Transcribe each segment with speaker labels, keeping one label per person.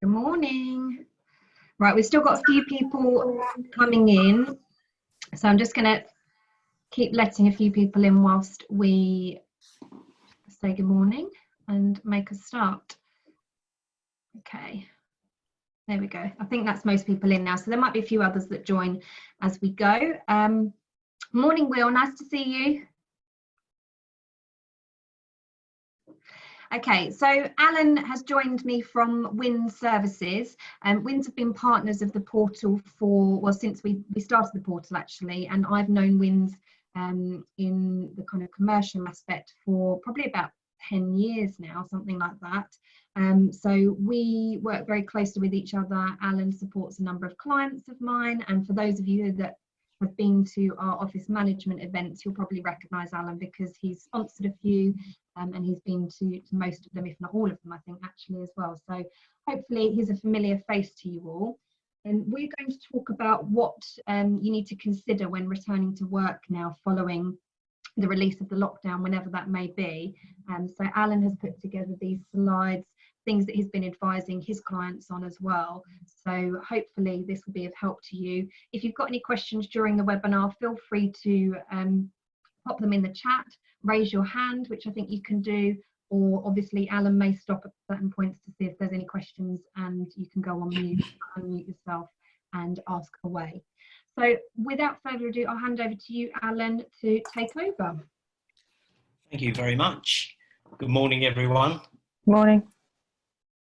Speaker 1: Good morning. Right, we've still got a few people coming in, so I'm just going to keep letting a few people in whilst we say good morning and make a start. Okay, there we go. I think that's most people in now, so there might be a few others that join as we go. Morning, Will, nice to see you. Okay, so Alan has joined me from WINS Services. WINS have been partners of the portal for, well, since we started the portal actually, and I've known WINS in the kind of commercial aspect for probably about 10 years now, something like that. So we work very closely with each other. Alan supports a number of clients of mine, and for those of you that have been to our office management events, you'll probably recognise Alan because he's sponsored a few and he's been to most of them, if not all of them, I think, actually, as well. So hopefully he's a familiar face to you all. And we're going to talk about what you need to consider when returning to work now following the release of the lockdown, whenever that may be. So Alan has put together these slides, things that he's been advising his clients on as well. So hopefully this will be of help to you. If you've got any questions during the webinar, feel free to pop them in the chat, raise your hand, which I think you can do, or obviously Alan may stop at certain points to see if there's any questions and you can go on mute, unmute yourself and ask away. So without further ado, I'll hand over to you, Alan, to take over.
Speaker 2: Thank you very much. Good morning, everyone.
Speaker 3: Good morning.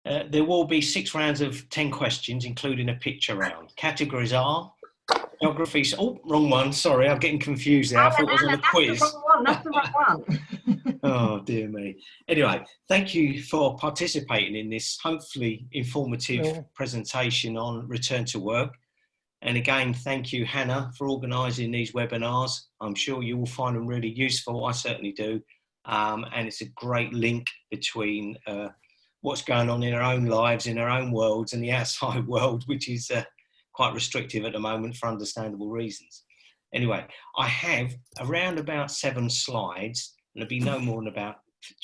Speaker 2: There will be 6 rounds of 10 questions, including a picture round. Categories are geography. Oh, wrong one. Sorry, I'm getting confused there. I thought it was on a quiz.
Speaker 1: That's the wrong one. That's the wrong one.
Speaker 2: Oh, dear me. Anyway, thank you for participating in this hopefully informative presentation on return to work. And again, thank you, Hannah, for organising these webinars. I'm sure you will find them really useful. I certainly do. And it's a great link between what's going on in our own lives, in our own worlds, and the outside world, which is quite restrictive at the moment for understandable reasons. Anyway, I have around about 7 slides, and it'll be no more than about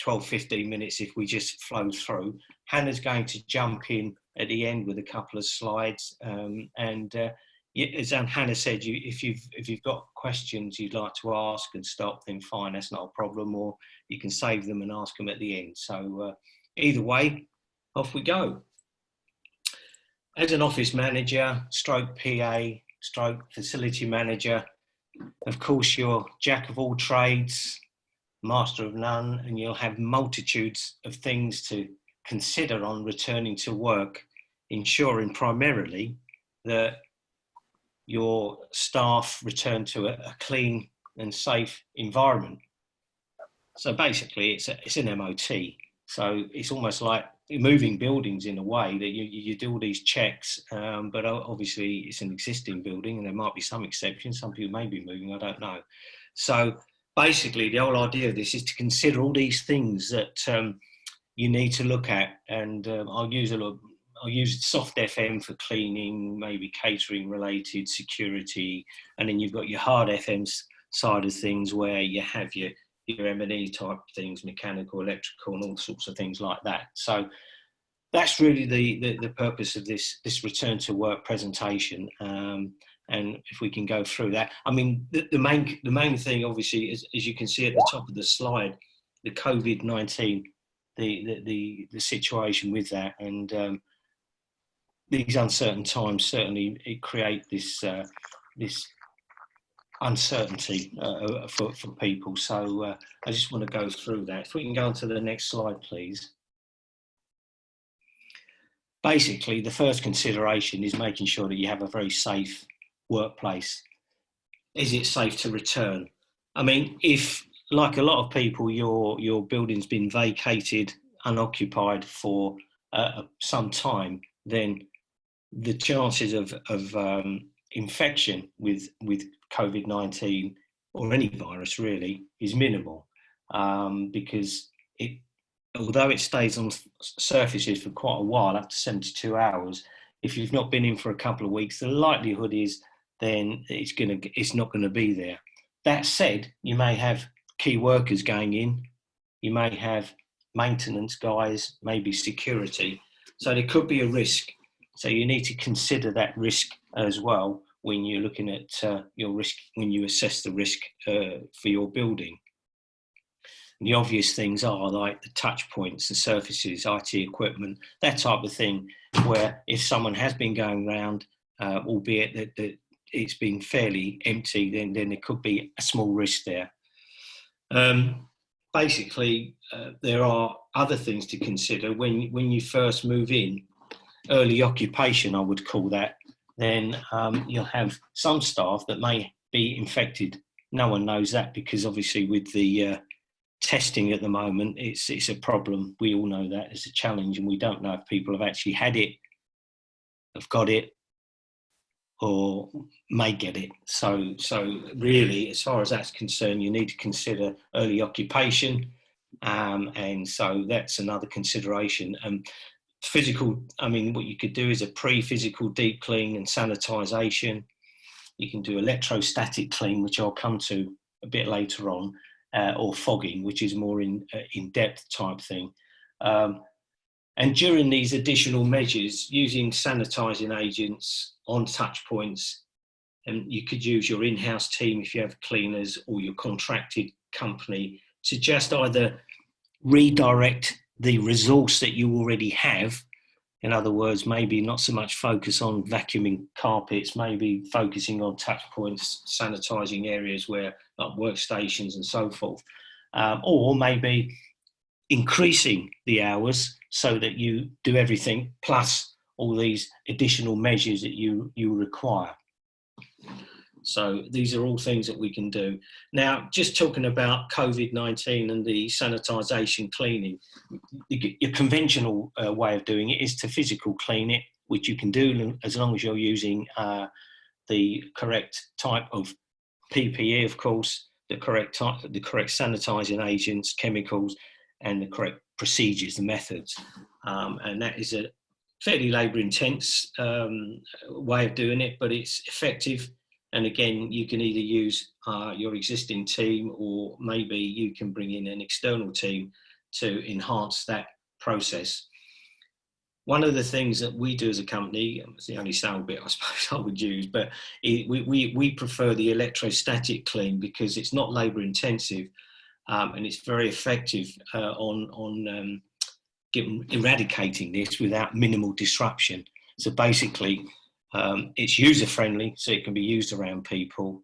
Speaker 2: 12-15 minutes if we just flow through. Hannah's going to jump in at the end with a couple of slides, as Hannah said, if you've got questions you'd like to ask and stop, then fine, that's not a problem, or you can save them and ask them at the end. So either way, off we go. As an office manager, stroke PA, stroke facility manager, of course you're jack of all trades, master of none, and you'll have multitudes of things to consider on returning to work, ensuring primarily that your staff return to a clean and safe environment. So basically it's an MOT. So it's almost like moving buildings in a way that you do all these checks, but obviously it's an existing building and there might be some exceptions. Some people may be moving, I don't know. So basically the whole idea of this is to consider all these things that you need to look at, and I'll use soft FM for cleaning, maybe catering related, security, and then you've got your hard FM side of things where you have your M&E type things, mechanical, electrical, and all sorts of things like that. So that's really the purpose of this return to work presentation. And if we can go through that, I mean, the main thing, obviously, is, as you can see at the top of the slide, the COVID-19, the situation with that, and these uncertain times certainly create this uncertainty for people. So I just want to go through that. If we can go on to the next slide, please. Basically, the first consideration is making sure that you have a very safe workplace. Is it safe to return? I mean, if, like a lot of people, your building's been vacated, unoccupied for some time, then the chances of infection with COVID-19 or any virus really is minimal, because although it stays on surfaces for quite a while, up to 72 hours, if you've not been in for a couple of weeks, the likelihood is then it's not going to be there. That said, you may have key workers going in, you may have maintenance guys, maybe security, So there could be a risk. So you need to consider that risk as well when you're looking at your risk, when you assess the risk for your building. And the obvious things are like the touch points, the surfaces, IT equipment, that type of thing, where if someone has been going around, albeit that it's been fairly empty, then there could be a small risk there. Basically, there are other things to consider when you first move in. Early occupation, I would call that. Then you'll have some staff that may be infected. No one knows that because obviously with the testing at the moment, it's a problem. We all know that it's a challenge, and we don't know if people have actually had it, have got it, or may get it. So really, as far as that's concerned, you need to consider early occupation, and so that's another consideration. Physical, I mean, what you could do is a pre-physical deep clean and sanitisation. You can do electrostatic clean, which I'll come to a bit later on, or fogging, which is more in-depth type thing. And during these additional measures, using sanitising agents on touch points, and you could use your in-house team if you have cleaners, or your contracted company, to just either redirect the resource that you already have. In other words, maybe not so much focus on vacuuming carpets, maybe focusing on touch points, sanitising areas where, like workstations and so forth, or maybe increasing the hours so that you do everything plus all these additional measures that you require. So these are all things that we can do. Now, just talking about COVID-19 and the sanitisation cleaning, your conventional way of doing it is to physical clean it, which you can do as long as you're using the correct type of PPE, of course, the correct sanitising agents, chemicals, and the correct procedures, the methods. And that is a fairly labour-intense way of doing it, but it's effective. And again, you can either use your existing team, or maybe you can bring in an external team to enhance that process. One of the things that we do as a company, it's the only sale bit I suppose I would use, but we prefer the electrostatic clean because it's not labour intensive, and it's very effective on eradicating this without minimal disruption. So basically, it's user friendly, so it can be used around people.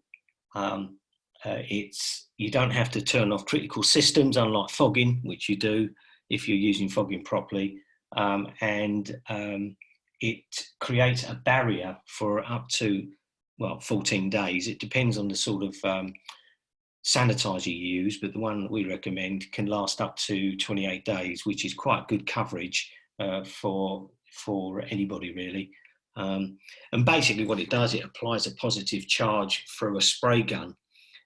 Speaker 2: You don't have to turn off critical systems, unlike fogging, which you do if you're using fogging properly. And it creates a barrier for up to, 14 days. It depends on the sort of sanitizer you use, but the one that we recommend can last up to 28 days, which is quite good coverage for anybody really. And basically what it does, it applies a positive charge through a spray gun,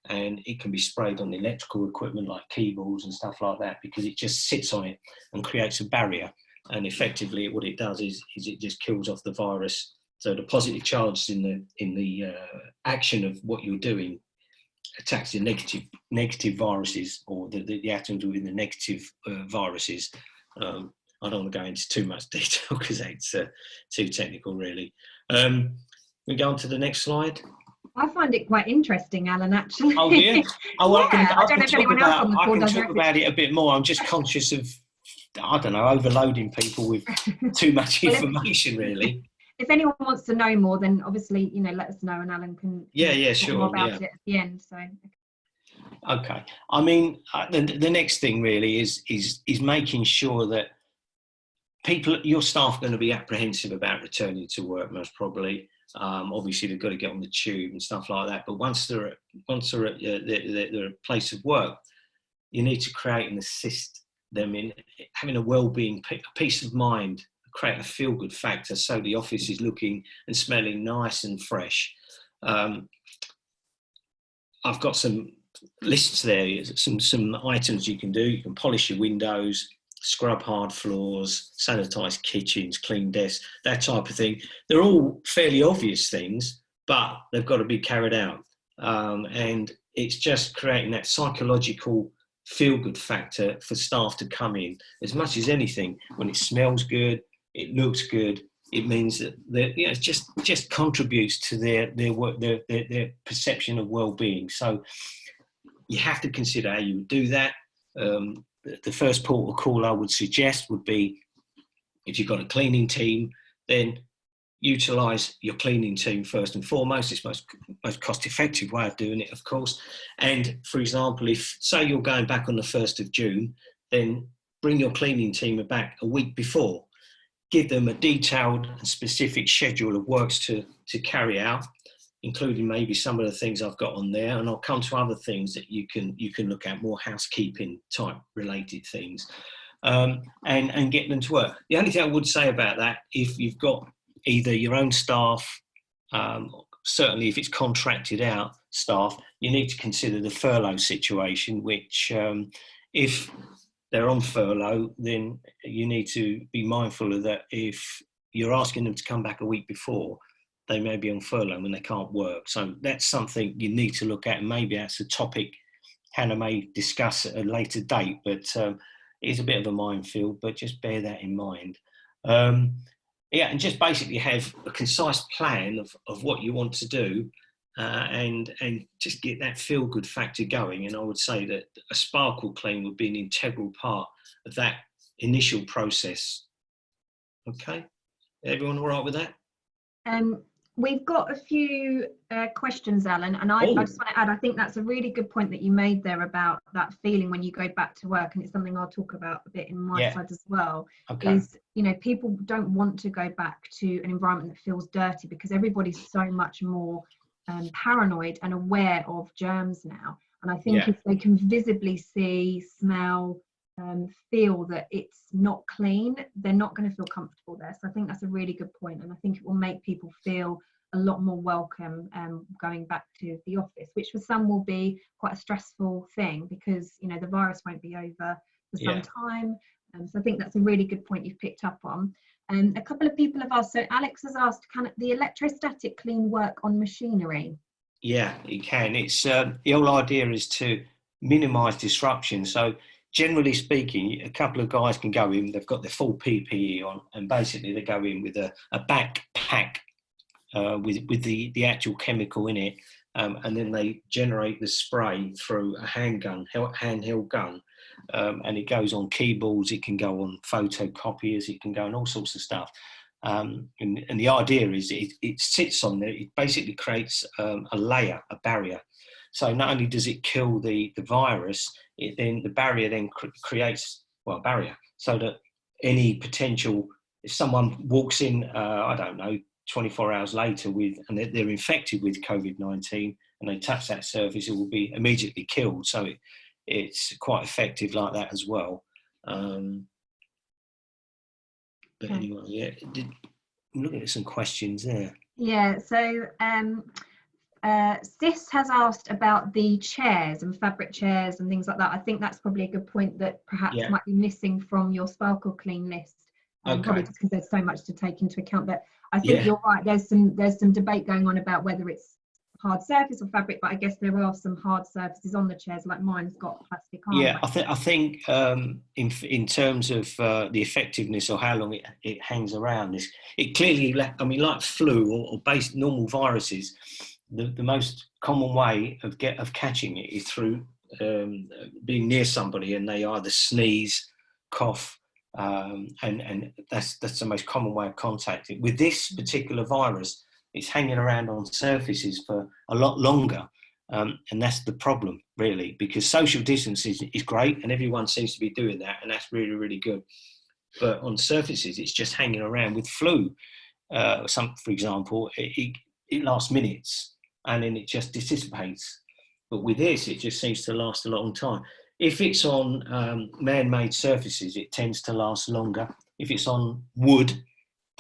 Speaker 2: and it can be sprayed on the electrical equipment like keyboards and stuff like that, because it just sits on it and creates a barrier. And effectively what it does is it just kills off the virus. So the positive charge in the action of what you're doing attacks the negative viruses, or the atoms within the negative viruses. I don't want to go into too much detail because it's too technical, really. We go on to the next slide.
Speaker 1: I find it quite interesting, Alan, actually.
Speaker 2: Oh, yeah? Oh,
Speaker 1: yeah, I don't know if anyone else on the call does.
Speaker 2: I can talk about it a bit more. I'm just conscious of, I don't know, overloading people with too much information, really.
Speaker 1: If anyone wants to know more, then obviously, let us know, and Alan can
Speaker 2: talk
Speaker 1: more about it at the end. So.
Speaker 2: Okay. I mean, the next thing really is making sure that your staff are going to be apprehensive about returning to work, most probably. Obviously, they've got to get on the tube and stuff like that. But once they're at their place of work, you need to create and assist them in having a well-being, a peace of mind, create a feel-good factor, so the office is looking and smelling nice and fresh. I've got some lists there, some items you can do. You can polish your windows, scrub hard floors, sanitize kitchens, clean desks, that type of thing. They're all fairly obvious things, but they've got to be carried out. And it's just creating that psychological feel-good factor for staff to come in. As much as anything, when it smells good, it looks good, it means that it just contributes to their work, their perception of well-being. So you have to consider how you would do that. The first port of call I would suggest would be, if you've got a cleaning team, then utilise your cleaning team first and foremost. It's most cost-effective way of doing it, of course. And for example, if say you're going back on the 1st of June, then bring your cleaning team back a week before. Give them a detailed and specific schedule of works to carry out, including maybe some of the things I've got on there, and I'll come to other things that you can look at, more housekeeping type related things, and get them to work. The only thing I would say about that, if you've got either your own staff, certainly if it's contracted out staff, you need to consider the furlough situation, which if they're on furlough, then you need to be mindful of that. If you're asking them to come back a week before, they may be on furlough when they can't work. So that's something you need to look at, and maybe that's a topic Hannah may discuss at a later date, but it is a bit of a minefield, but just bear that in mind. Yeah, and just basically have a concise plan of what you want to do, and just get that feel-good factor going. And I would say that a sparkle clean would be an integral part of that initial process. Okay, everyone all right with that?
Speaker 1: We've got a few questions, Alan, and I just want to add, I think that's a really good point that you made there about that feeling when you go back to work, and it's something I'll talk about a bit in my side as well. Okay. Is, people don't want to go back to an environment that feels dirty, because everybody's so much more paranoid and aware of germs now. And I think if they can visibly see, smell, feel that it's not clean, they're not going to feel comfortable there. So I think that's a really good point, and I think it will make people feel a lot more welcome going back to the office, which for some will be quite a stressful thing, because the virus won't be over for some time. So I think that's a really good point you've picked up on. A couple of people have asked, so Alex has asked, can the electrostatic clean work on machinery?
Speaker 2: Yeah, it can. It's the whole idea is to minimise disruption. So generally speaking, a couple of guys can go in, they've got their full PPE on, and basically they go in with a backpack with the actual chemical in it, and then they generate the spray through a handheld gun, and it goes on keyboards, it can go on photocopiers, it can go on all sorts of stuff. And the idea is it sits on there, it basically creates a layer, a barrier. So not only does it kill the virus, the barrier then creates a barrier, so that any potential, if someone walks in, I don't know, 24 hours later and they're infected with COVID-19 and they touch that surface, it will be immediately killed. So it's quite effective like that as well. But anyway, I'm looking at some questions there.
Speaker 1: Yeah, so Sis has asked about the chairs and fabric chairs and things like that. I think that's probably a good point that perhaps might be missing from your Sparkle Clean list, probably just because there's so much to take into account. But I think you're right, there's some debate going on about whether it's hard surface or fabric, but I guess there are some hard surfaces on the chairs, like mine's got plastic arm.
Speaker 2: Yeah, I think in terms of the effectiveness or how long it hangs around, it clearly, I mean, like flu or normal viruses, the most common way of catching it is through being near somebody and they either sneeze, cough, and that's the most common way of contacting. With this particular virus, it's hanging around on surfaces for a lot longer, and that's the problem, really, because social distance is great and everyone seems to be doing that, and that's really, really good. But on surfaces, it's just hanging around. With flu, for example, it lasts minutes and then it just dissipates. But with this, it just seems to last a long time. If it's on man-made surfaces, it tends to last longer. If it's on wood,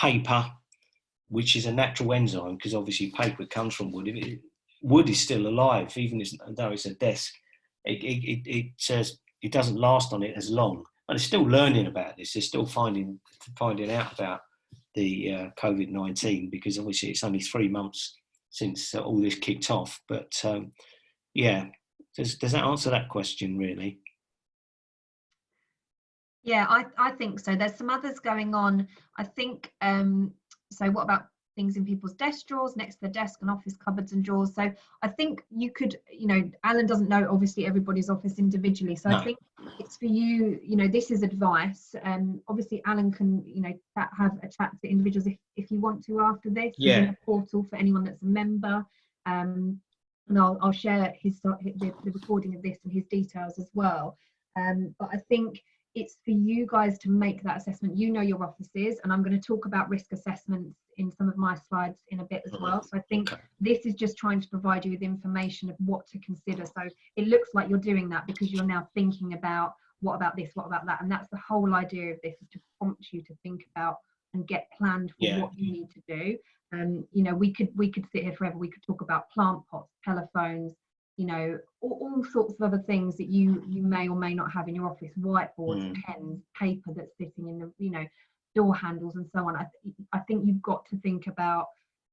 Speaker 2: paper, which is a natural enzyme, because obviously paper comes from wood. Wood is still alive, even though it's a desk. It says it doesn't last on it as long. And they're still learning about this. They're still finding out about the COVID-19, because obviously it's only 3 months since all this kicked off. But does that answer that question, really?
Speaker 1: Yeah, I think so. There's some others going on. I think, so what about things in people's desk drawers, next to the desk and office cupboards and drawers? So I think you could, Alan doesn't know obviously everybody's office individually. So
Speaker 2: No.
Speaker 1: I think it's for you, this is advice. Obviously Alan can, have a chat to individuals if you want to after this.
Speaker 2: Yeah.
Speaker 1: Within the portal for anyone that's a member. And I'll share the recording of this and his details as well. But I think it's for you guys to make that assessment. You know your offices, and I'm going to talk about risk assessments in some of my slides in a bit as well. So I think this is just trying to provide you with information of what to consider. So it looks like you're doing that because you're now thinking about what about this, what about that, and that's the whole idea of this, is to prompt you to think about and get planned for what you need to do. We could sit here forever. We could talk about plant pots, telephones, all sorts of other things that you may or may not have in your office, whiteboards, pens, paper that's sitting in the, door handles and so on. I think you've got to think about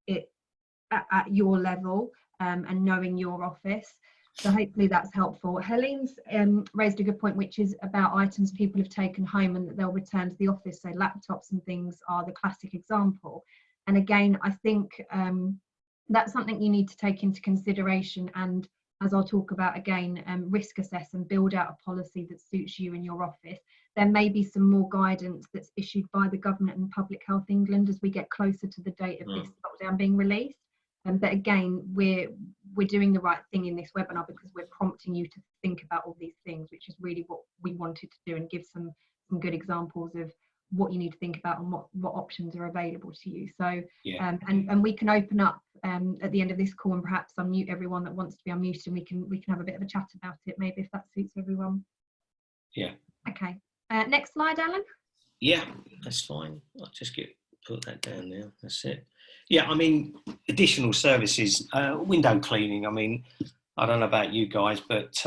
Speaker 1: it at your level, and knowing your office. So hopefully that's helpful. Helene's raised a good point, which is about items people have taken home and that they'll return to the office. So laptops and things are the classic example. And again, I think that's something you need to take into consideration, and as I'll talk about again, risk assess and build out a policy that suits you in your office. There may be some more guidance that's issued by the government and Public Health England as we get closer to the date of this lockdown being released. But again, we're doing the right thing in this webinar because we're prompting you to think about all these things, which is really what we wanted to do, and give some good examples of what you need to think about and what options are available to you. So and we can open up at the end of this call and perhaps unmute everyone that wants to be unmuted, and we can have a bit of a chat about it, maybe, if that suits everyone. Okay, next slide, Alan.
Speaker 2: That's fine. I'll just put that down now. That's it. I mean, additional services, window cleaning. I mean, I don't know about you guys, but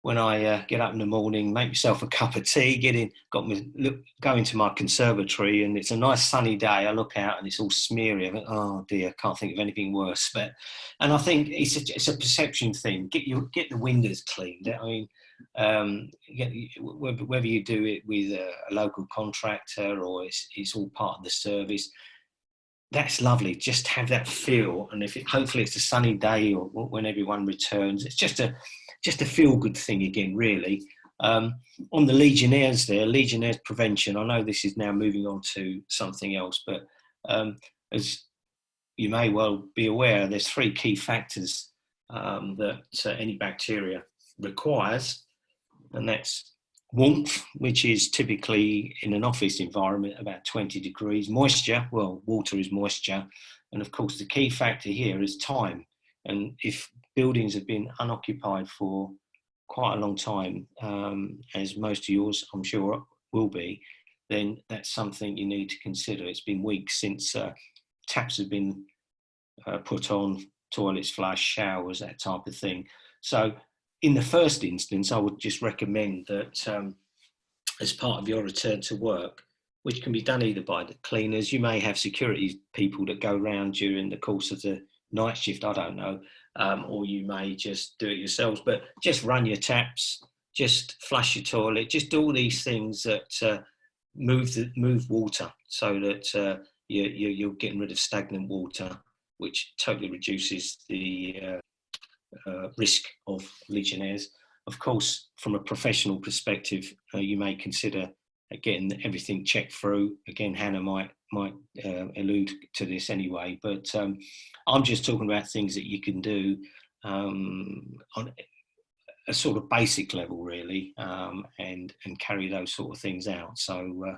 Speaker 2: when I get up in the morning, make myself a cup of tea, go into my conservatory, and it's a nice sunny day. I look out and it's all smeary. I think, oh dear, can't think of anything worse. And I think it's a perception thing. Get the windows cleaned. I mean, whether you do it with a local contractor or it's all part of the service. That's lovely. Just have that feel, and hopefully it's a sunny day or when everyone returns. It's just a feel-good thing again, really. On the Legionnaires prevention, I know this is now moving on to something else, but as you may well be aware, there's 3 key factors that any bacteria requires, and that's warmth, which is typically in an office environment about 20 degrees. Moisture, well, water is moisture. And of course, the key factor here is time. And if buildings have been unoccupied for quite a long time, as most of yours, I'm sure, will be, then that's something you need to consider. It's been weeks since taps have been put on, toilets flushed, showers, that type of thing. So in the first instance, I would just recommend that as part of your return to work, which can be done either by the cleaners, you may have security people that go around during the course of the night shift, I don't know, or you may just do it yourselves, but just run your taps, just flush your toilet, just do all these things that move water, so that you're getting rid of stagnant water, which totally reduces the risk of Legionnaires. Of course, from a professional perspective, you may consider getting everything checked through. Again, Hannah might allude to this anyway, but I'm just talking about things that you can do on a sort of basic level, really, and carry those sort of things out. So,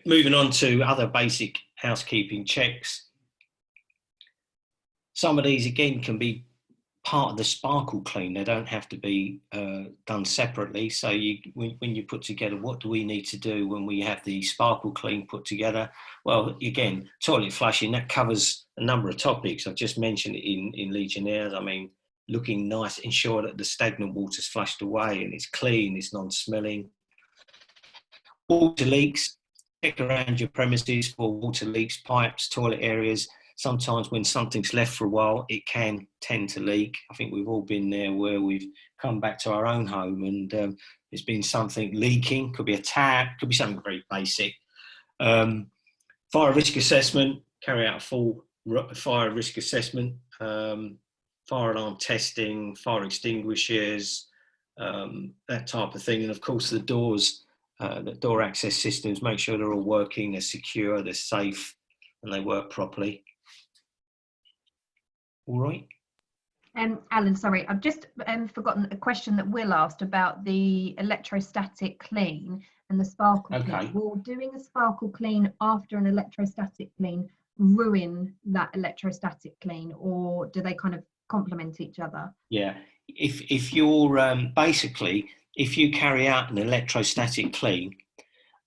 Speaker 2: moving on to other basic housekeeping checks. Some of these, again, can be part of the sparkle clean. They don't have to be done separately. So when you put together, what do we need to do when we have the sparkle clean put together? Well, again, toilet flushing, that covers a number of topics. I've just mentioned it in Legionnaires. I mean, looking nice, ensure that the stagnant water's flushed away and it's clean, it's non-smelling. Water leaks, check around your premises for water leaks, pipes, toilet areas. sometimes when something's left for a while, it can tend to leak. I think we've all been there where we've come back to our own home and there's been something leaking. Could be a tap, could be something very basic. Fire risk assessment, carry out a full fire risk assessment, fire alarm testing, fire extinguishers, that type of thing. And of course the doors, the door access systems, make sure they're all working, they're secure, they're safe, and they work properly. All right.
Speaker 1: Alan, sorry, I've just forgotten a question that Will asked about the electrostatic clean and the sparkle clean. Will doing a sparkle clean after an electrostatic clean ruin that electrostatic clean, or do they kind of complement each other?
Speaker 2: Yeah, if you're basically, if you carry out an electrostatic clean,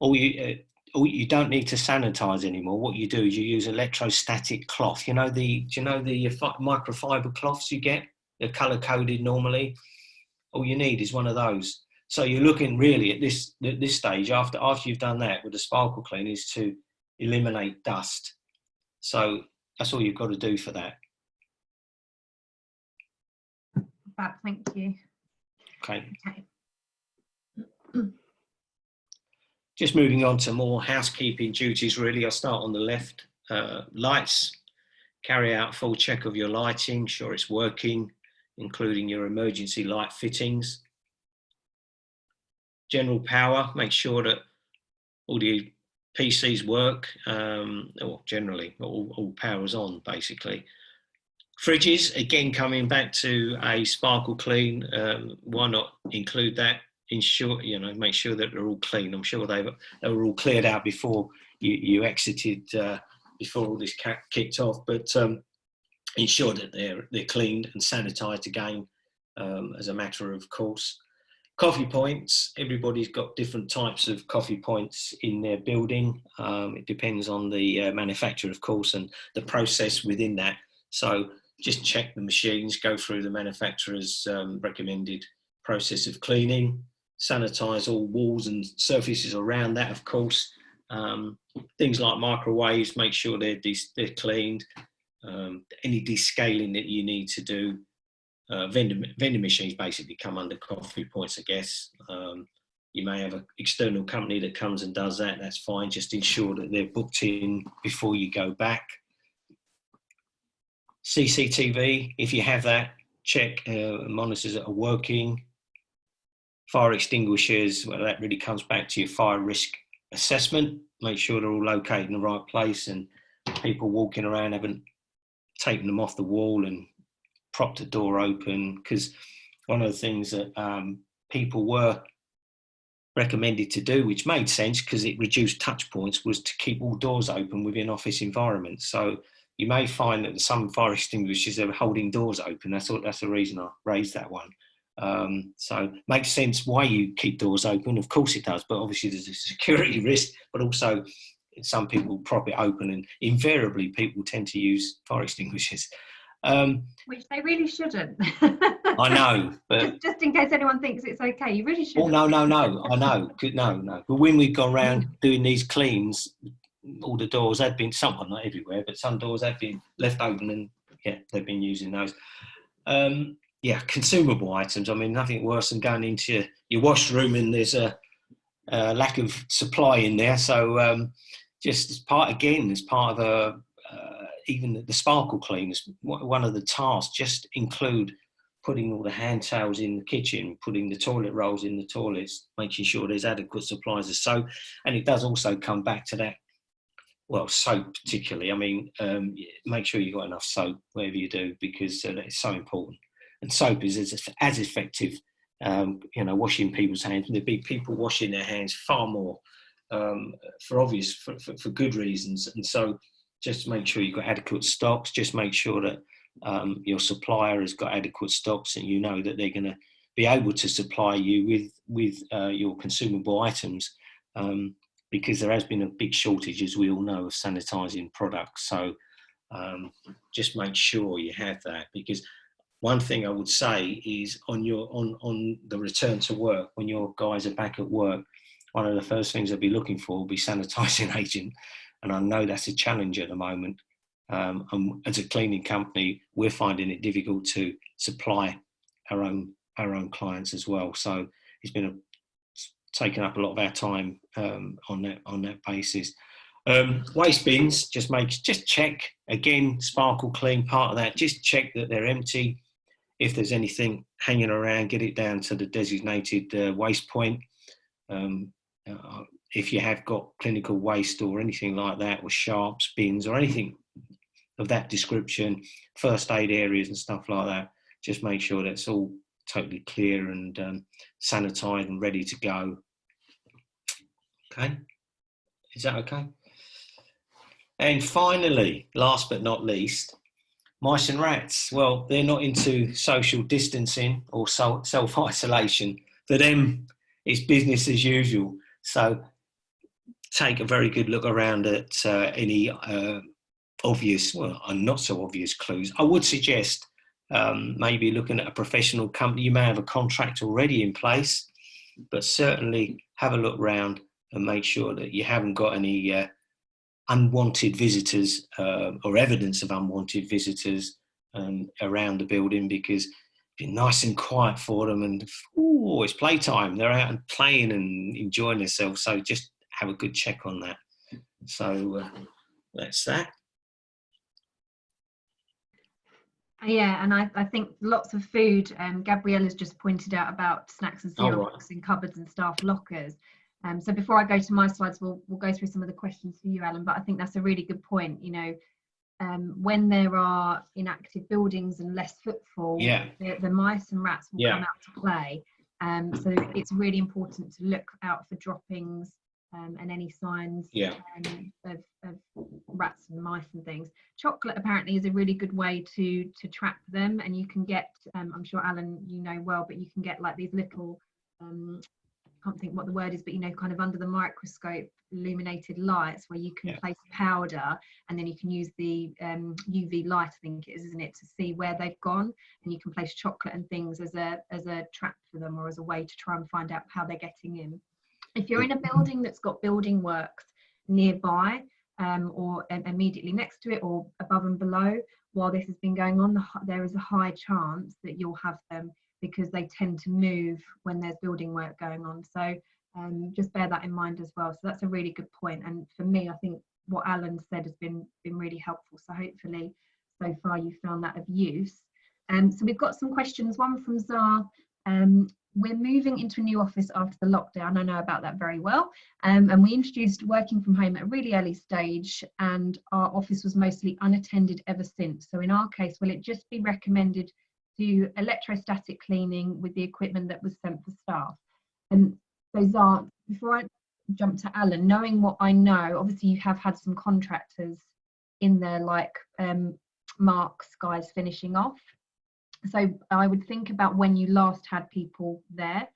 Speaker 2: you don't need to sanitize anymore. What you do is you use electrostatic cloth. Do you know the microfiber cloths you get? They're color coded normally. All you need is one of those. So you're looking really at this stage after you've done that with the sparkle clean is to eliminate dust. So that's all you've got to do for that.
Speaker 1: Thank you.
Speaker 2: Okay. Just moving on to more housekeeping duties, really. I'll start on the left. Lights, carry out full check of your lighting, sure it's working, including your emergency light fittings. General power, make sure that all the PCs work, or generally all power's on, basically. Fridges, again, coming back to a sparkle clean, why not include that? Ensure, make sure that they're all clean. I'm sure they were all cleared out before you exited, before all this kicked off, but ensure that they're cleaned and sanitized again, as a matter of course. Coffee points, everybody's got different types of coffee points in their building. It depends on the manufacturer, of course, and the process within that. So just check the machines, go through the manufacturer's recommended process of cleaning, sanitize all walls and surfaces around that, of course. Things like microwaves, make sure they're cleaned. Any descaling that you need to do. Vending machines basically come under coffee points, I guess. You may have an external company that comes and does that, that's fine. Just ensure that they're booked in before you go back. CCTV, if you have that, check monitors that are working. Fire extinguishers, well, that really comes back to your fire risk assessment. Make sure they're all located in the right place and people walking around haven't taken them off the wall and propped the door open, because one of the things that people were recommended to do, which made sense because it reduced touch points, was to keep all doors open within office environments. So you may find that some fire extinguishers are holding doors open. That's the reason I raised that one. So makes sense why you keep doors open. Of course it does, but obviously there's a security risk, but also some people prop it open, and invariably people tend to use fire extinguishers.
Speaker 1: Which they really shouldn't.
Speaker 2: I know, but
Speaker 1: just in case anyone thinks it's okay, you really shouldn't.
Speaker 2: Oh no, I know. No. But when we've gone around doing these cleans, all the doors have been, not everywhere, but some doors have been left open, and yeah, they've been using those. Consumable items. I mean, nothing worse than going into your washroom and there's a lack of supply in there. So just as part of even the sparkle cleaners, one of the tasks, just include putting all the hand towels in the kitchen, putting the toilet rolls in the toilets, making sure there's adequate supplies of soap. And it does also come back to that, well, soap particularly. I mean, make sure you've got enough soap, whatever you do, because it's so important. And soap is as effective, washing people's hands. There'd be people washing their hands far more for good reasons. And so just make sure you've got adequate stocks. Just make sure that your supplier has got adequate stocks, and you know that they're going to be able to supply you with your consumable items, because there has been a big shortage, as we all know, of sanitising products. So just make sure you have that, because one thing I would say is on the return to work, when your guys are back at work, one of the first things they'll be looking for will be sanitising agent. And I know that's a challenge at the moment. And as a cleaning company, we're finding it difficult to supply our own clients as well. So it's been taken up a lot of our time on that basis. Waste bins, just check again. Sparkle Clean, part of that. Just check that they're empty. If there's anything hanging around, get it down to the designated waste point. If you have got clinical waste or anything like that, or sharps, bins, or anything of that description, first aid areas and stuff like that, just make sure that's all totally clear and sanitized and ready to go. Okay, is that okay? And finally, last but not least, mice and rats. Well, they're not into social distancing or self-isolation. For them, it's business as usual. So take a very good look around at any obvious, well, not so obvious clues. I would suggest maybe looking at a professional company. You may have a contract already in place, but certainly have a look round and make sure that you haven't got any unwanted visitors or evidence of unwanted visitors around the building, because it's been nice and quiet for them, and it's playtime. They're out and playing and enjoying themselves. So just have a good check on that. So that's that.
Speaker 1: Yeah, and I think lots of food. Gabriella's just pointed out about snacks and cereal boxes in cupboards and staff lockers. So before I go to my slides, we'll go through some of the questions for you, Alan. But I think that's a really good point. You know, when there are inactive buildings and less footfall, the mice and rats will come out to play. So it's really important to look out for droppings and any signs of rats and mice and things. Chocolate apparently is a really good way to trap them, and you can get, I'm sure Alan you know well, but you can get like these little, I can't think what the word is, but you know, kind of under the microscope illuminated lights where you can place powder, and then you can use the UV light, I think it is, isn't it, to see where they've gone, and you can place chocolate and things as a trap for them, or as a way to try and find out how they're getting in. If you're in a building that's got building works nearby, or immediately next to it, or above and below, while this has been going on, there is a high chance that you'll have them, because they tend to move when there's building work going on. So just bear that in mind as well. So that's a really good point. And for me, I think what Alan said has been really helpful. So hopefully so far you found that of use. So we've got some questions, one from Zar. We're moving into a new office after the lockdown. I know about that very well. And we introduced working from home at a really early stage, and our office was mostly unattended ever since. So in our case, will it just be recommended to electrostatic cleaning with the equipment that was sent for staff? And so Zara, before I jump to Alan, knowing what I know, obviously you have had some contractors in there, like Mark's guys finishing off. So I would think about when you last had people there.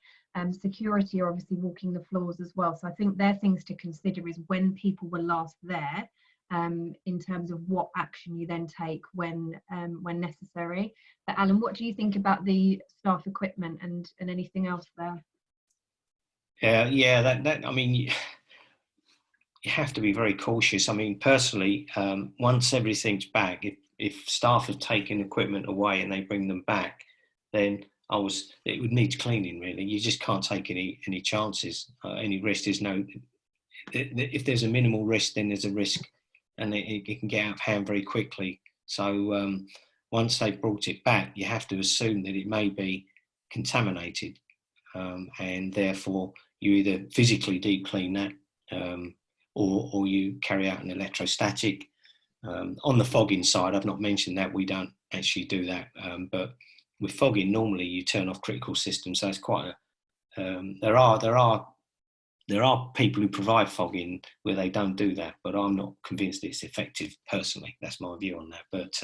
Speaker 1: Security are obviously walking the floors as well. So I think they're things to consider, is when people were last there, in terms of what action you then take when necessary. But Alan, what do you think about the staff equipment and anything else there?
Speaker 2: That I mean, you have to be very cautious. I mean, personally, once everything's back, if staff have taken equipment away and they bring them back, then it would need cleaning, really. You just can't take any chances. Any risk is no. If there's a minimal risk, then there's a risk, and it can get out of hand very quickly. So once they've brought it back, you have to assume that it may be contaminated, and therefore you either physically deep clean that, or you carry out an electrostatic. On the fogging side, I've not mentioned that, we don't actually do that, but with fogging, normally you turn off critical systems. So it's quite there are people who provide fogging where they don't do that, but I'm not convinced it's effective personally. That's my view on that. But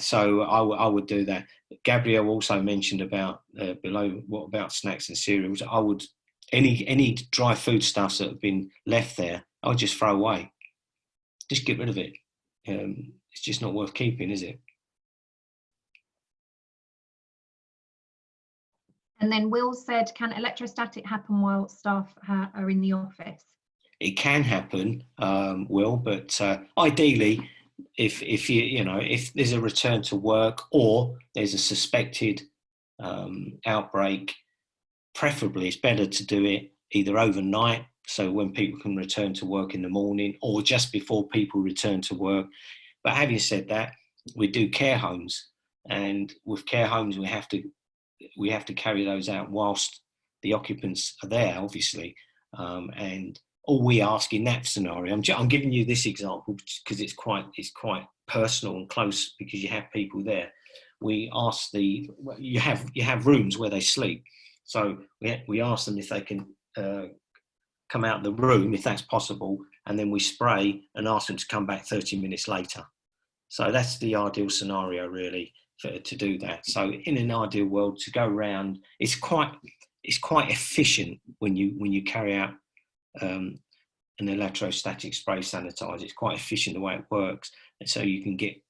Speaker 2: so I would do that. Gabrielle also mentioned about below, what about snacks and cereals? I would, any dry foodstuffs that have been left there, I would just throw away. Just get rid of it. It's just not worth keeping, is it?
Speaker 1: And then Will said, can electrostatic happen while staff are in the office?
Speaker 2: It can happen, Will, but ideally if you know, if there's a return to work or there's a suspected outbreak, preferably it's better to do it either overnight, so when people can return to work in the morning, or just before people return to work. But having said that, we do care homes, and with care homes we have to carry those out whilst the occupants are there, obviously. And all we ask in that scenario, I'm giving you this example because it's quite personal and close, because you have people there. We ask you have rooms where they sleep, so we ask them if they can come out of the room if that's possible, and then we spray and ask them to come back 30 minutes later. So that's the ideal scenario, really, to do that. So in an ideal world, to go around, it's quite efficient when you carry out an electrostatic spray sanitizer. It's quite efficient the way it works, and so you can get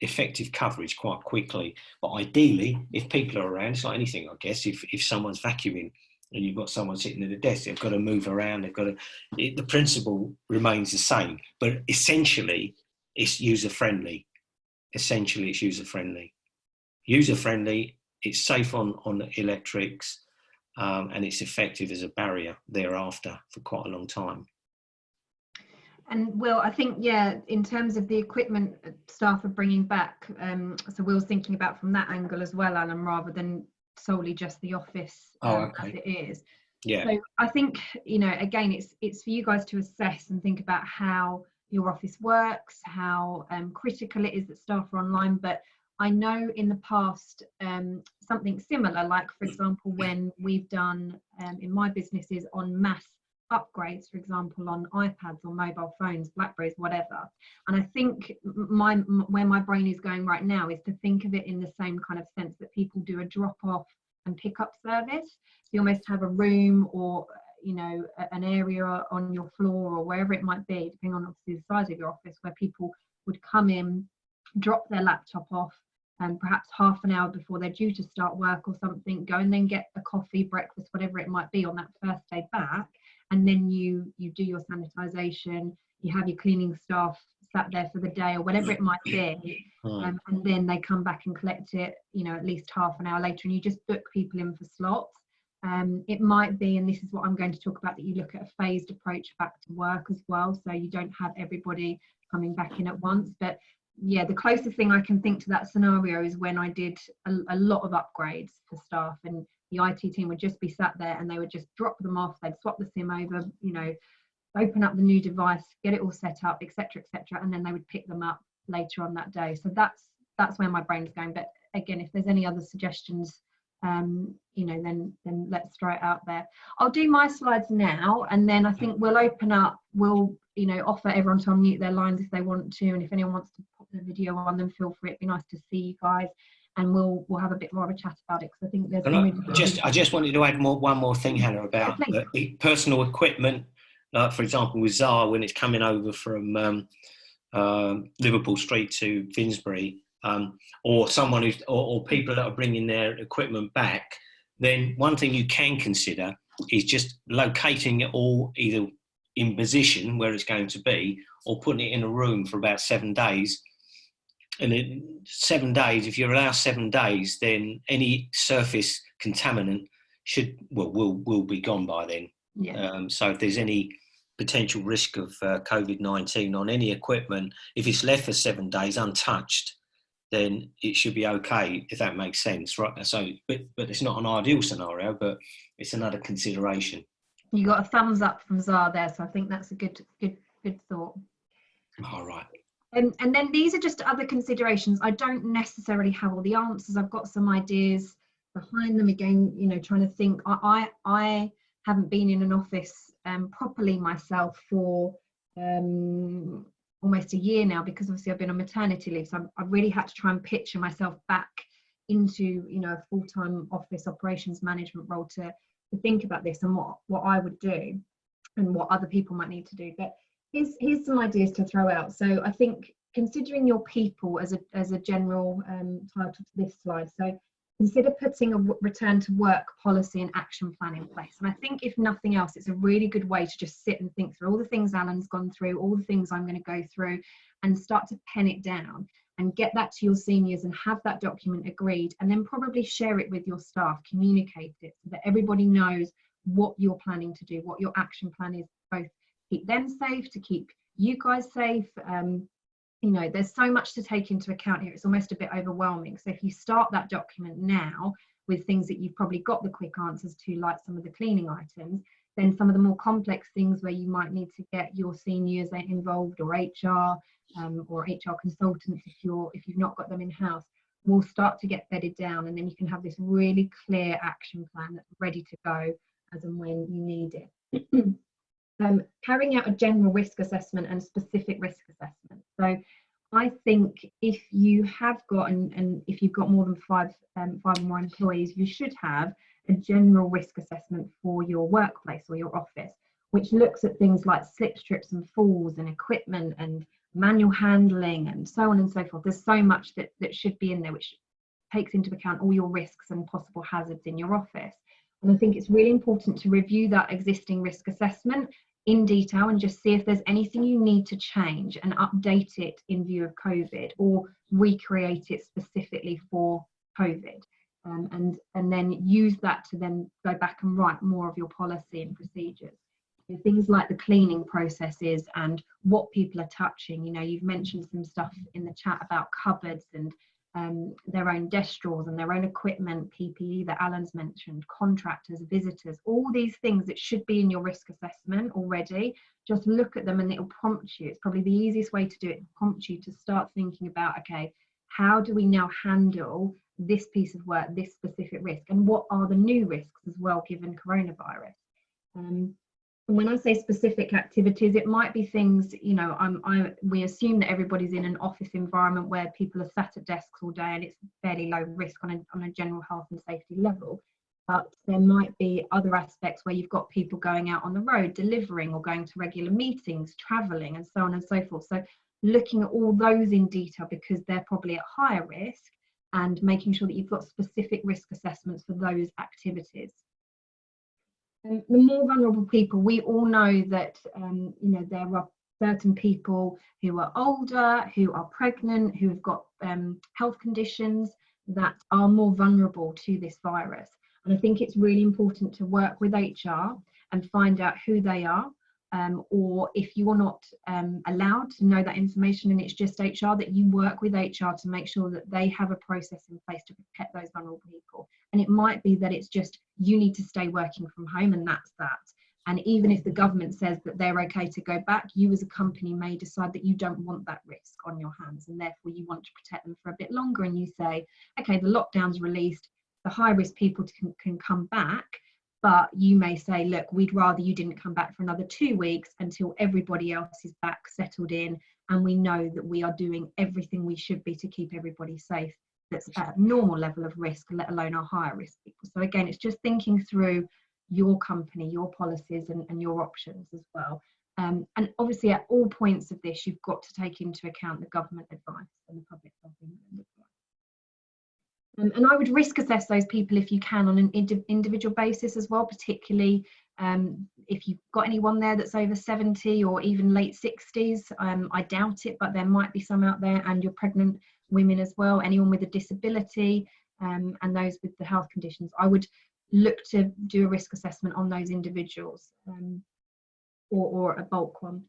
Speaker 2: effective coverage quite quickly. But ideally, if people are around, it's like anything, I guess. If someone's vacuuming and you've got someone sitting at a desk, they've got to move around. The principle remains the same, but essentially it's user friendly. User friendly. It's safe on the electrics, and it's effective as a barrier thereafter for quite a long time.
Speaker 1: And Will, I think, yeah, in terms of the equipment staff are bringing back, so Will's thinking about from that angle as well, Alan, rather than solely just the office as it is.
Speaker 2: Yeah.
Speaker 1: So I think, you know, again, it's for you guys to assess and think about how your office works, how critical it is that staff are online. But I know in the past, something similar, like, for example, when we've done in my businesses on mass upgrades, for example, on iPads or mobile phones, Blackberries, whatever. And I think where my brain is going right now is to think of it in the same kind of sense that people do a drop off and pick up service. So you almost have a room, or, you know, an area on your floor or wherever it might be, depending on obviously the size of your office, where people would come in, drop their laptop off, and perhaps half an hour before they're due to start work or something, go and then get a coffee, breakfast, whatever it might be on that first day back. And then you do your sanitisation, you have your cleaning staff sat there for the day or whatever it might be, and then they come back and collect it, you know, at least half an hour later, and you just book people in for slots. It might be, and this is what I'm going to talk about, that you look at a phased approach back to work as well, so you don't have everybody coming back in at once. But yeah, the closest thing I can think to that scenario is when I did a lot of upgrades for staff, and the IT team would just be sat there and they would just drop them off, they'd swap the SIM over, you know, open up the new device, get it all set up, etc., and then they would pick them up later on that day. So that's where my brain's going. But again, if there's any other suggestions, you know, then let's throw it out there. I'll do my slides now, and then I think we'll open up, we'll, you know, offer everyone to unmute their lines if they want to, and if anyone wants to put the video on, then feel free. It'd be nice to see you guys, and we'll have a bit more of a chat about it, because I think there's
Speaker 2: I just wanted to add one more thing, Hannah, about personal equipment. Like, for example, with Zara, when it's coming over from Liverpool Street to Finsbury, or someone or people that are bringing their equipment back, then one thing you can consider is just locating it all either in position where it's going to be, or putting it in a room for about 7 days. And in 7 days, if you allow 7 days, then any surface contaminant will be gone by then.
Speaker 1: Yeah.
Speaker 2: So if there's any potential risk of COVID-19 on any equipment, if it's left for 7 days untouched, then it should be okay, if that makes sense, right? So, but it's not an ideal scenario, but it's another consideration. You
Speaker 1: got a thumbs up from Zara there, so I think that's a good thought.
Speaker 2: All right.
Speaker 1: And then these are just other considerations. I don't necessarily have all the answers. I've got some ideas behind them. Again, you know, trying to think. I haven't been in an office properly myself for almost a year now, because obviously I've been on maternity leave. So I've really had to try and picture myself back into, you know, a full-time office operations management role to think about this and what I would do and what other people might need to do. But here's some ideas to throw out. So I think considering your people as a general title to this slide. So consider putting a return to work policy and action plan in place. And I think if nothing else, it's a really good way to just sit and think through all the things Alan's gone through, all the things I'm going to go through, and start to pen it down and get that to your seniors and have that document agreed, and then probably share it with your staff, communicate it so that everybody knows what you're planning to do, what your action plan is, both keep them safe, to keep you guys safe. You know, there's so much to take into account here. It's almost a bit overwhelming. So if you start that document now with things that you've probably got the quick answers to, like some of the cleaning items, then some of the more complex things where you might need to get your seniors involved, or HR consultants if you've not got them in house, will start to get bedded down, and then you can have this really clear action plan that's ready to go as and when you need it. Carrying out a general risk assessment and specific risk assessment. So I think if you have got, and if you've got more than five or more employees, you should have a general risk assessment for your workplace or your office, which looks at things like slip, trips and falls and equipment and manual handling and so on and so forth. There's so much that should be in there, which takes into account all your risks and possible hazards in your office. And I think it's really important to review that existing risk assessment in detail and just see if there's anything you need to change and update it in view of COVID, or recreate it specifically for COVID. And then use that to then go back and write more of your policy and procedures. Things like the cleaning processes and what people are touching. You know, you've mentioned some stuff in the chat about cupboards and their own desk drawers and their own equipment, PPE that Alan's mentioned, contractors, visitors, all these things that should be in your risk assessment already. Just look at them and it'll prompt you. It's probably the easiest way to do it, prompt you to start thinking about, okay, how do we now handle this piece of work, this specific risk, and what are the new risks as well given coronavirus. And when I say specific activities, it might be things, you know, we assume that everybody's in an office environment where people are sat at desks all day and it's fairly low risk on a general health and safety level. But there might be other aspects where you've got people going out on the road, delivering or going to regular meetings, traveling and so on and so forth. So looking at all those in detail, because they're probably at higher risk, and making sure that you've got specific risk assessments for those activities. The more vulnerable people, we all know that you know, there are certain people who are older, who are pregnant, who have got health conditions that are more vulnerable to this virus. And I think it's really important to work with HR and find out who they are, or if you're not allowed to know that information and it's just HR, that you work with HR to make sure that they have a process in place to protect those vulnerable people. And it might be that it's just you need to stay working from home, and that's that. And even if the government says that they're okay to go back, you as a company may decide that you don't want that risk on your hands, and therefore you want to protect them for a bit longer. And you say, okay, the lockdown's released, the high risk people can come back, but you may say, look, we'd rather you didn't come back for another 2 weeks until everybody else is back, settled in, and we know that we are doing everything we should be to keep everybody safe that's at a normal level of risk, let alone our higher risk people. So again, it's just thinking through your company, your policies and your options as well. And obviously at all points of this, you've got to take into account the government advice and the public health advice. And I would risk assess those people if you can on an individual basis as well, particularly if you've got anyone there that's over 70 or even late 60s. I doubt it, but there might be some out there, and your pregnant women as well, anyone with a disability, and those with the health conditions. I would look to do a risk assessment on those individuals, or a bulk one.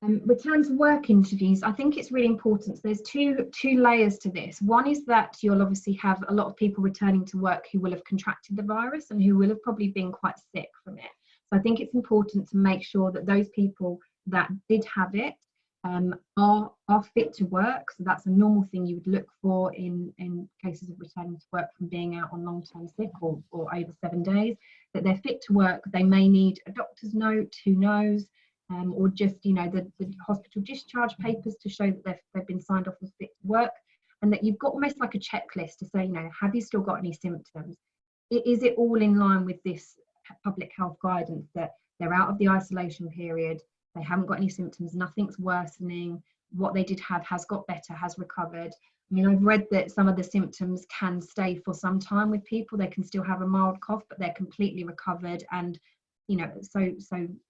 Speaker 1: Return to work interviews, I think it's really important. So there's two layers to this. One is that you'll obviously have a lot of people returning to work who will have contracted the virus and who will have probably been quite sick from it. So I think it's important to make sure that those people that did have it are fit to work. So that's a normal thing you would look for in cases of returning to work from being out on long-term sick or over 7 days, that they're fit to work. They may need a doctor's note, who knows, or just, you know, the hospital discharge papers to show that they've been signed off as fit to work, and that you've got almost like a checklist to say, you know, have you still got any symptoms? Is it all in line with this public health guidance that they're out of the isolation period, they haven't got any symptoms, nothing's worsening, what they did have has got better, has recovered, I mean, I've read that some of the symptoms can stay for some time with people. They can still have a mild cough, but they're completely recovered, and so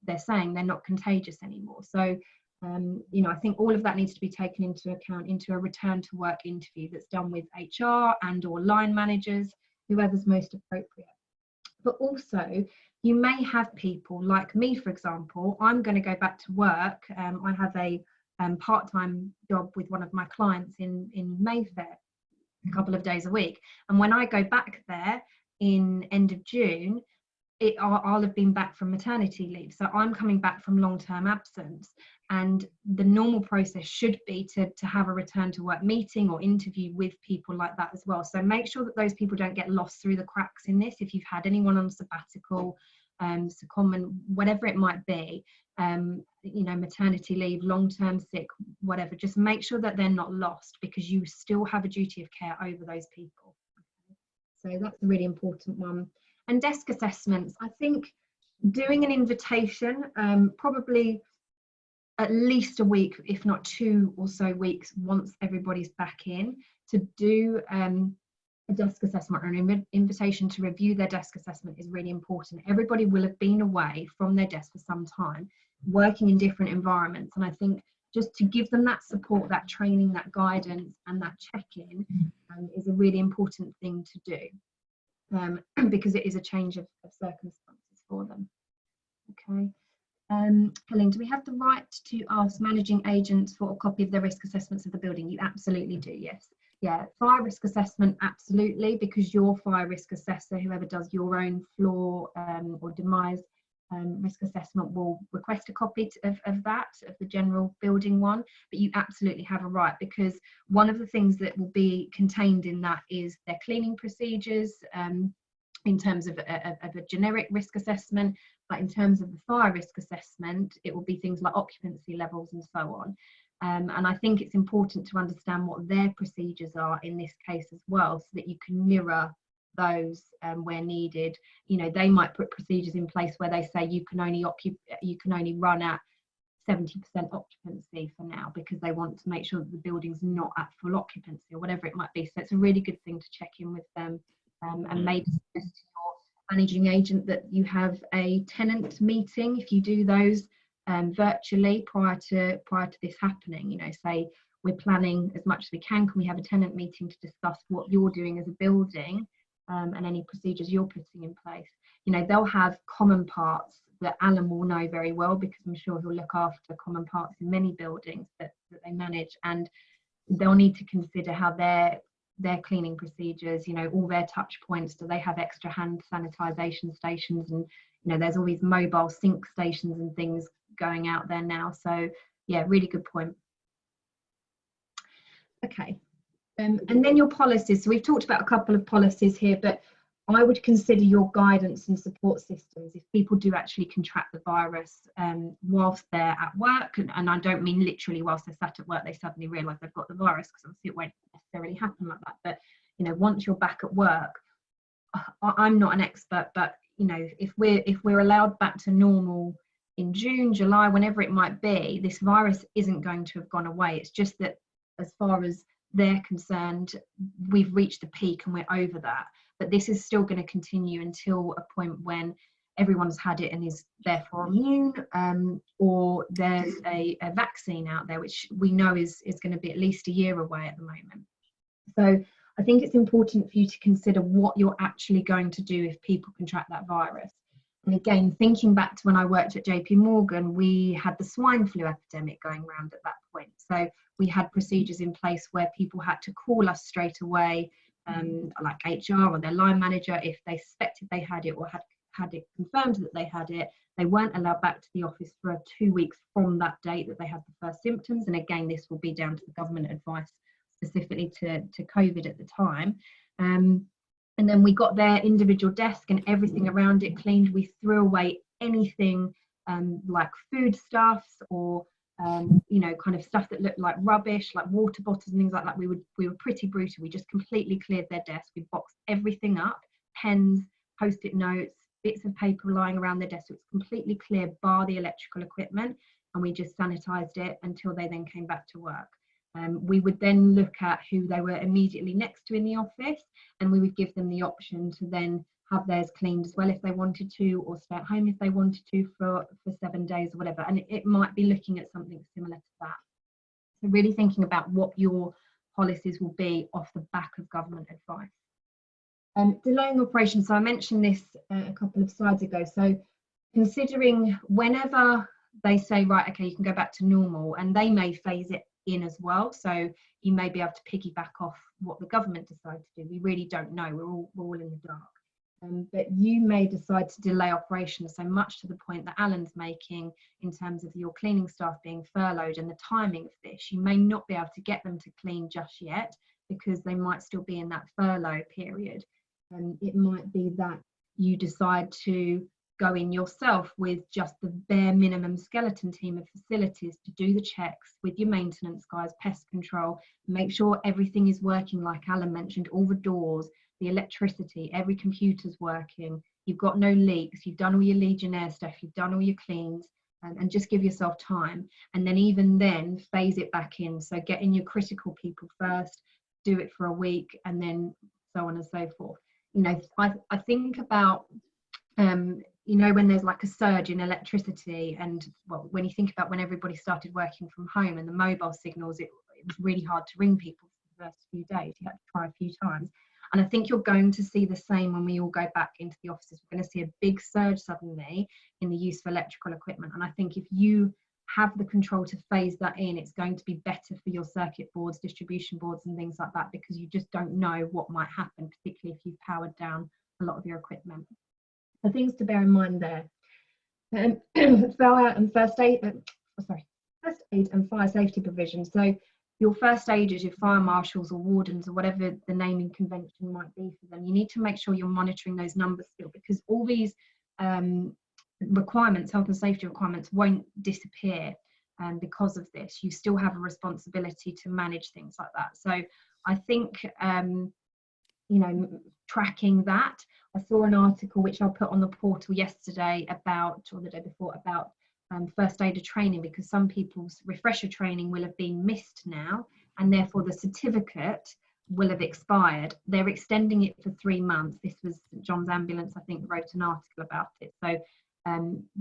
Speaker 1: they're saying they're not contagious anymore. So I think all of that needs to be taken into account into a return to work interview that's done with HR and or line managers, whoever's most appropriate. But also, you may have people like me, for example. I'm going to go back to work. I have a part-time job with one of my clients in Mayfair, a couple of days a week. And when I go back there in end of June, I'll have been back from maternity leave. So I'm coming back from long-term absence. And the normal process should be to have a return to work meeting or interview with people like that as well. So make sure that those people don't get lost through the cracks in this. If you've had anyone on sabbatical, secondment, whatever it might be, maternity leave, long-term sick, whatever, just make sure that they're not lost, because you still have a duty of care over those people. So that's a really important one. And desk assessments, I think doing an invitation, probably at least a week, if not 2 or so weeks, once everybody's back in, to do a desk assessment or an invitation to review their desk assessment is really important. Everybody will have been away from their desk for some time, working in different environments. And I think just to give them that support, that training, that guidance and that check-in is a really important thing to do. Because it is a change of circumstances for them. Okay. Helen, do we have the right to ask managing agents for a copy of their risk assessments of the building? You absolutely do, yes. Yeah, fire risk assessment, absolutely, because your fire risk assessor, whoever does your own floor or demise risk assessment, will request a copy of the general building one. But you absolutely have a right, because one of the things that will be contained in that is their cleaning procedures in terms of a generic risk assessment, but in terms of the fire risk assessment, it will be things like occupancy levels and so on. And I think it's important to understand what their procedures are in this case as well, so that you can mirror those where needed. They might put procedures in place where they say you can only run at 70% occupancy for now, because they want to make sure that the building's not at full occupancy or whatever it might be. So it's a really good thing to check in with them, and maybe suggest to your managing agent that you have a tenant meeting, if you do those virtually prior to this happening. Say we're planning as much as we can we have a tenant meeting to discuss what you're doing as a building, and any procedures you're putting in place. They'll have common parts that Alan will know very well, because I'm sure he'll look after common parts in many buildings that they manage, and they'll need to consider how their cleaning procedures, all their touch points. Do they have extra hand sanitization stations? And there's all these mobile sink stations and things going out there now. So yeah, really good point. Okay. And then your policies. So we've talked about a couple of policies here, but I would consider your guidance and support systems if people do actually contract the virus whilst they're at work. And I don't mean literally whilst they're sat at work, they suddenly realise they've got the virus, because obviously it won't necessarily happen like that. But, once you're back at work, I'm not an expert, but, if we're allowed back to normal in June, July, whenever it might be, this virus isn't going to have gone away. It's just that as far as they're concerned, we've reached the peak and we're over that. But this is still going to continue until a point when everyone's had it and is therefore immune, or there's a vaccine out there, which we know is going to be at least a year away at the moment. So I think it's important for you to consider what you're actually going to do if people contract that virus. And again, thinking back to when I worked at JP Morgan, we had the swine flu epidemic going around at that point. So we had procedures in place where people had to call us straight away, like HR or their line manager, if they suspected they had it or had it confirmed that they had it. They weren't allowed back to the office for 2 weeks from that date that they had the first symptoms. And again, this will be down to the government advice specifically to COVID at the time. And then we got their individual desk and everything around it cleaned. We threw away anything like foodstuffs or kind of stuff that looked like rubbish, like water bottles and things like that. We were pretty brutal. We just completely cleared their desk. We boxed everything up, pens, post-it notes, bits of paper lying around their desk. So it's completely clear, bar the electrical equipment, and we just sanitized it until they then came back to work. We would then look at who they were immediately next to in the office, and we would give them the option to then have theirs cleaned as well if they wanted to, or stay at home if they wanted to for 7 days or whatever. And it might be looking at something similar to that. So really thinking about what your policies will be off the back of government advice. Delaying operations, so I mentioned this a couple of slides ago. So considering whenever they say, right, okay, you can go back to normal, and they may phase it in as well. So you may be able to piggyback off what the government decide to do. We really don't know. We're all in the dark. But you may decide to delay operations, so much to the point that Alan's making in terms of your cleaning staff being furloughed and the timing of this. You may not be able to get them to clean just yet because they might still be in that furlough period. It might be that you decide to go in yourself with just the bare minimum skeleton team of facilities to do the checks with your maintenance guys, pest control, make sure everything is working like Alan mentioned, all the doors, the electricity, every computer's working, you've got no leaks, you've done all your Legionnaire stuff, you've done all your cleans, and just give yourself time. And then even then phase it back in. So get in your critical people first, do it for a week, and then so on and so forth. You know, I think about you know, when there's like a surge in electricity, and well, when you think about when everybody started working from home and the mobile signals, it was really hard to ring people for the first few days. You had to try a few times. And I think you're going to see the same when we all go back into the offices. We're going to see a big surge suddenly in the use of electrical equipment. And I think if you have the control to phase that in, it's going to be better for your circuit boards, distribution boards and things like that, because you just don't know what might happen, particularly if you've powered down a lot of your equipment. So things to bear in mind there. First aid and fire safety provisions. So your first aiders, your fire marshals or wardens or whatever the naming convention might be for them, you need to make sure you're monitoring those numbers still, because all these requirements, health and safety requirements, won't disappear because of this. You still have a responsibility to manage things like that. So I think you know, tracking that. I saw an article which I'll put on the portal yesterday about, or the day before, about first aider training, because some people's refresher training will have been missed now, and therefore the certificate will have expired. They're extending it for 3 months. This was St John's Ambulance, I think, wrote an article about it. So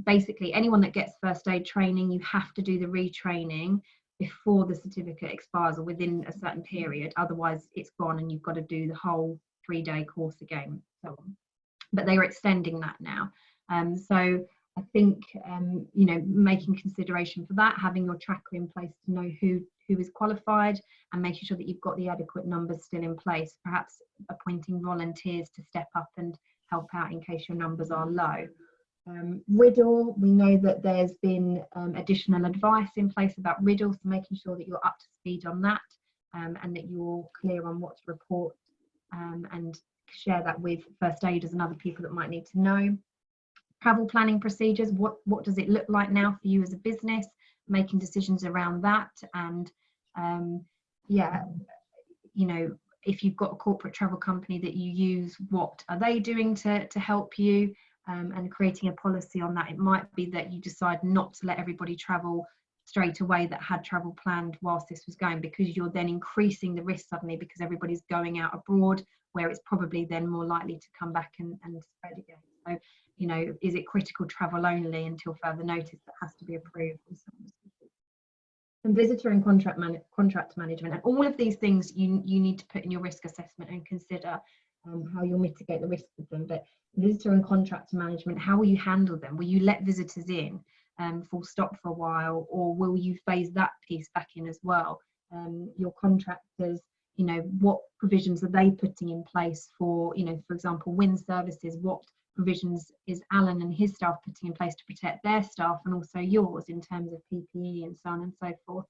Speaker 1: basically anyone that gets first aid training, you have to do the retraining before the certificate expires or within a certain period, otherwise it's gone and you've got to do the whole 3-day course again, so on. But they are extending that now. So I think you know, making consideration for that, having your tracker in place to know who is qualified, and making sure that you've got the adequate numbers still in place, perhaps appointing volunteers to step up and help out in case your numbers are low. Riddle, we know that there's been additional advice in place about riddle, so making sure that you're up to speed on that, and that you're clear on what to report, and share that with first aiders and other people that might need to know. Travel planning procedures, what does it look like now for you as a business, making decisions around that. And yeah, you know, if you've got a corporate travel company that you use, what are they doing to help you, and creating a policy on that. It might be that you decide not to let everybody travel straight away that had travel planned whilst this was going, because you're then increasing the risk suddenly because everybody's going out abroad, where it's probably then more likely to come back and spread again. So, you know, is it critical travel only until further notice that has to be approved? And visitor and contract management, and all of these things you need to put in your risk assessment and consider how you'll mitigate the risks of them. But visitor and contract management, how will you handle them? Will you let visitors in full stop for a while, or will you phase that piece back in as well? Your contractors, you know, what provisions are they putting in place for, you know, for example, wind services, what provisions is Alan and his staff putting in place to protect their staff and also yours in terms of PPE and so on and so forth.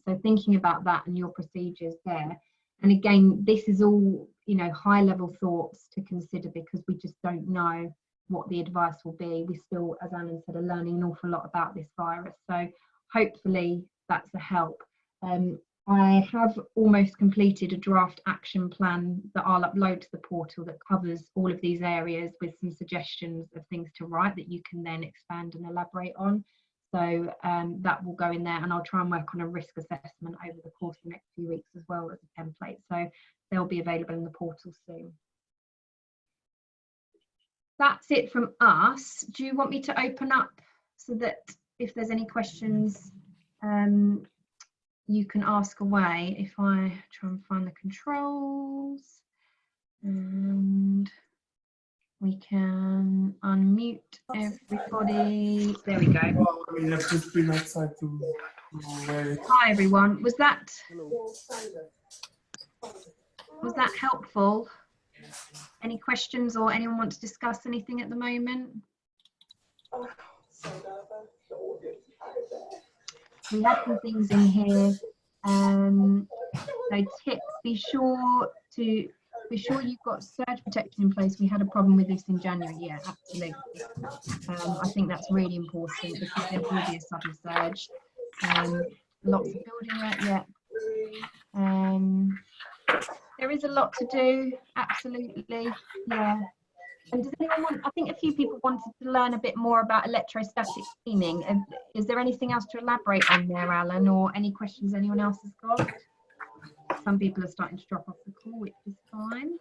Speaker 1: So thinking about that and your procedures there. And again, this is all, you know, high level thoughts to consider, because we just don't know what the advice will be. We still, as Alan said, are learning an awful lot about this virus. So hopefully that's a help. I have almost completed a draft action plan that I'll upload to the portal that covers all of these areas with some suggestions of things to write that you can then expand and elaborate on. So that will go in there, and I'll try and work on a risk assessment over the course of the next few weeks as well as a template. So they'll be available in the portal soon. That's it from us. Do you want me to open up so that if there's any questions, you can ask away? If I try and find the controls, and we can unmute everybody. There we go.
Speaker 3: We have just been outside to
Speaker 1: Hi everyone. Was that helpful? Any questions, or anyone want to discuss anything at the moment? We have some things in here. So tips: be sure you've got surge protection in place. We had a problem with this in January. Yeah, absolutely. I think that's really important because there will be a sudden surge. Lots of building work. Yeah. There is a lot to do. Absolutely. Yeah. And does anyone want? I think a few people wanted to learn a bit more about electrostatic cleaning. Is there anything else to elaborate on there, Alan, or any questions anyone else has got? Some people are starting to drop off the call, which is fine.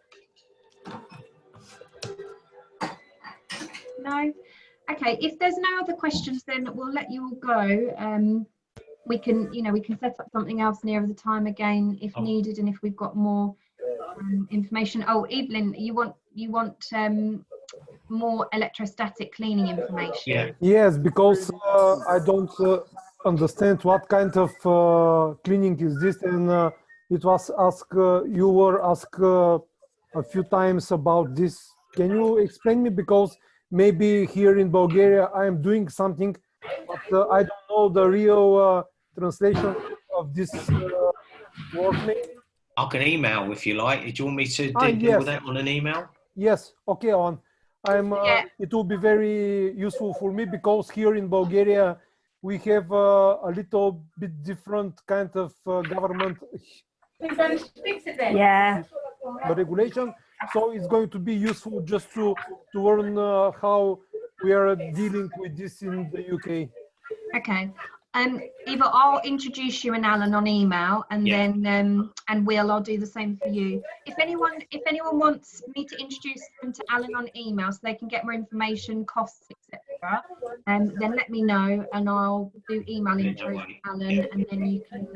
Speaker 1: No? Okay, if there's no other questions, then we'll let you all go. We can, we can set up something else nearer the time again if needed, and if we've got more information. Oh, Evelyn, you want more electrostatic cleaning information?
Speaker 2: Yeah.
Speaker 3: Yes, because I don't understand what kind of cleaning is this, and it was asked. You were asked a few times about this. Can you explain me? Because maybe here in Bulgaria I am doing something, but I don't know the real translation of this word name.
Speaker 2: I can email if you like. Do you want me to deal
Speaker 3: Yes.
Speaker 2: with that on an email?
Speaker 3: Yes. Okay, Alan. It will be very useful for me because here in Bulgaria we have a little bit different kind of government regulation. So it's going to be useful just to learn how we are dealing with this in the UK.
Speaker 1: Okay. Eva, I'll introduce you and Alan on email, and then and I'll do the same for you. If anyone wants me to introduce them to Alan on email so they can get more information, costs, etc., then let me know, and I'll do email intros to Alan, and then you can.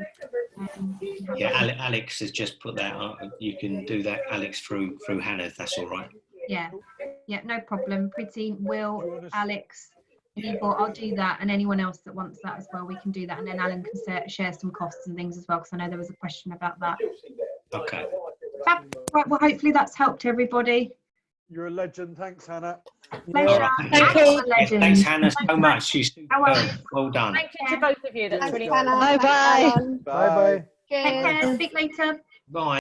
Speaker 2: Alex has just put that on. You can do that, Alex, through Hannah, if that's all right.
Speaker 1: Yeah, no problem. Pretty, Will, Alex. Igor, I'll do that, and anyone else that wants that as well, we can do that, and then Alan can share some costs and things as well, because I know there was a question about that.
Speaker 2: Okay.
Speaker 1: Right, well, hopefully that's helped everybody.
Speaker 4: You're a legend. Thanks, Hannah.
Speaker 1: Pleasure.
Speaker 2: Right.
Speaker 1: Thank you.
Speaker 2: Thanks, Hannah, so much. She's well done.
Speaker 5: Thank you to both of you. That's really
Speaker 6: Bye bye.
Speaker 4: Bye.
Speaker 1: Take care. Speak later.
Speaker 2: Bye.